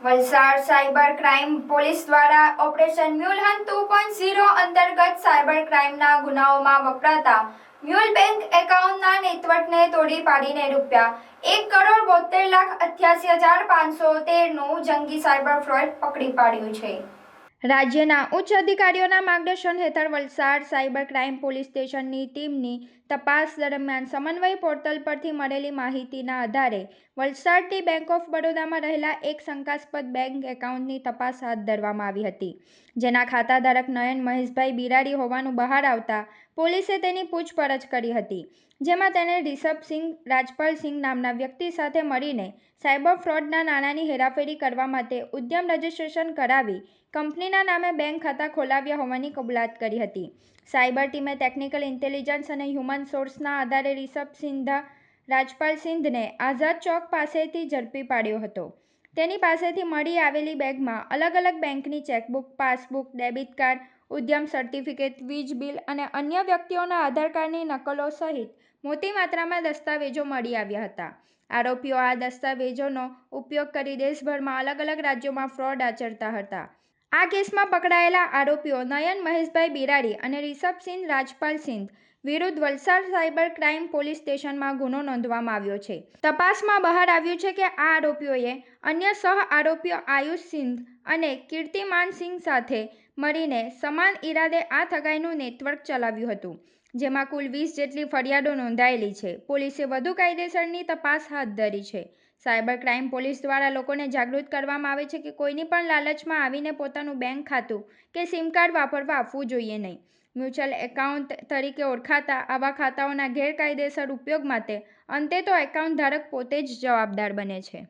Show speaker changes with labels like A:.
A: Valsad cyber crime police દ્વારા operation mule hunt 2.0 અંતર્ગત cyber ક્રાઇમના ગુનાઓમાં વપરાતા મ્યુલ બેંક એકાઉન્ટના નેટવર્કને તોડી પાડીને ₹1,72,88,513નું જંગી સાયબર ફ્રોડ પકડી પાડ્યું છે. રાજ્યના ઉચ્ચ અધિકારીઓના માર્ગદર્શન હેઠળ વલસાડ સાયબર ક્રાઇમ પોલીસ સ્ટેશનની ટીમની તપાસ દરમિયાન સમન્વય પોર્ટલ પરથી મળેલી માહિતીના આધારે વલસાડથી બેંક ઓફ બરોડામાં રહેલા એક શંકાસ્પદ બેંક એકાઉન્ટની તપાસ હાથ ધરવામાં આવી હતી, જેના ખાતાધારક નયન મહેશભાઈ બિરાડી હોવાનું બહાર આવતા પોલીસે તેની પૂછપરછ કરી હતી, જેમાં તેણે રિષભસિંહ રાજપાલસિંહ નામના વ્યક્તિ સાથે મળીને સાયબર ફ્રોડના નાણાંની હેરાફેરી કરવા માટે ઉદ્યમ રજીસ્ટ્રેશન કરાવી કંપનીના નામે બેંક ખાતા ખોલાવ્યા હોવાની કબૂલાત કરી હતી. સાયબર ટીમે ટેકનિકલ ઇન્ટેલિજન્સ અને હ્યુમન સોર્સના આધારે રિષભસિંહ રાજપાલસિંહને આઝાદ ચોક પાસેથી ઝડપી પાડ્યો હતો. તેની પાસેથી મળી આવેલી બેગમાં અલગ-અલગ બેંકની chequebook, passbook, debit card, ઉદ્યમ certificate, વીજ બિલ અને અન્ય વ્યક્તિઓના આધાર કાર્ડની નકલો સહિત મોટી માત્રામાં દસ્તાવેજો મળી આવ્યા હતા. આરોપીઓ આ દસ્તાવેજોનો ઉપયોગ કરી દેશભરમાં અલગ-અલગ રાજ્યોમાં ફ્રોડ આચરતા હતા. આ કેસમાં પકડાયેલા આરોપીઓ નયન મહેશભાઈ બિરાડી અને રિષભસિંહ રાજપાલસિંહ વિરુદ્ધ વલસાડ સાયબર ક્રાઇમ પોલીસ સ્ટેશનમાં ગુનો નોંધવામાં આવ્યો છે. તપાસમાં બહાર આવ્યું છે કે આ આરોપીઓએ અન્ય સહ-આરોપીઓ આયુષ સિંહ અને કીર્તિમાનસિંહ સાથે મળીને સમાન ઇરાદે આ ઠગાઈનું નેટવર્ક ચલાવ્યું હતું, જેમાં કુલ 20 જેટલી ફરિયાદો નોંધાયેલી છે. પોલીસે વધુ કાયદેસરની તપાસ હાથ ધરી છે. સાયબર ક્રાઇમ પોલીસ દ્વારા લોકોને જાગૃત કરવામાં આવે છે કે કોઈની પણ લાલચમાં આવીને પોતાનું બેંક ખાતું કે સિમ કાર્ડ વાપરવા આપવું જોઈએ નહીં. મ્યુચ્યુઅલ એકાઉન્ટ તરીકે ઓળખાતા આવા ખાતાઓના ગેરકાયદેસર ઉપયોગ માટે અંતે તો એકાઉન્ટ ધારક પોતે જ જવાબદાર બને છે.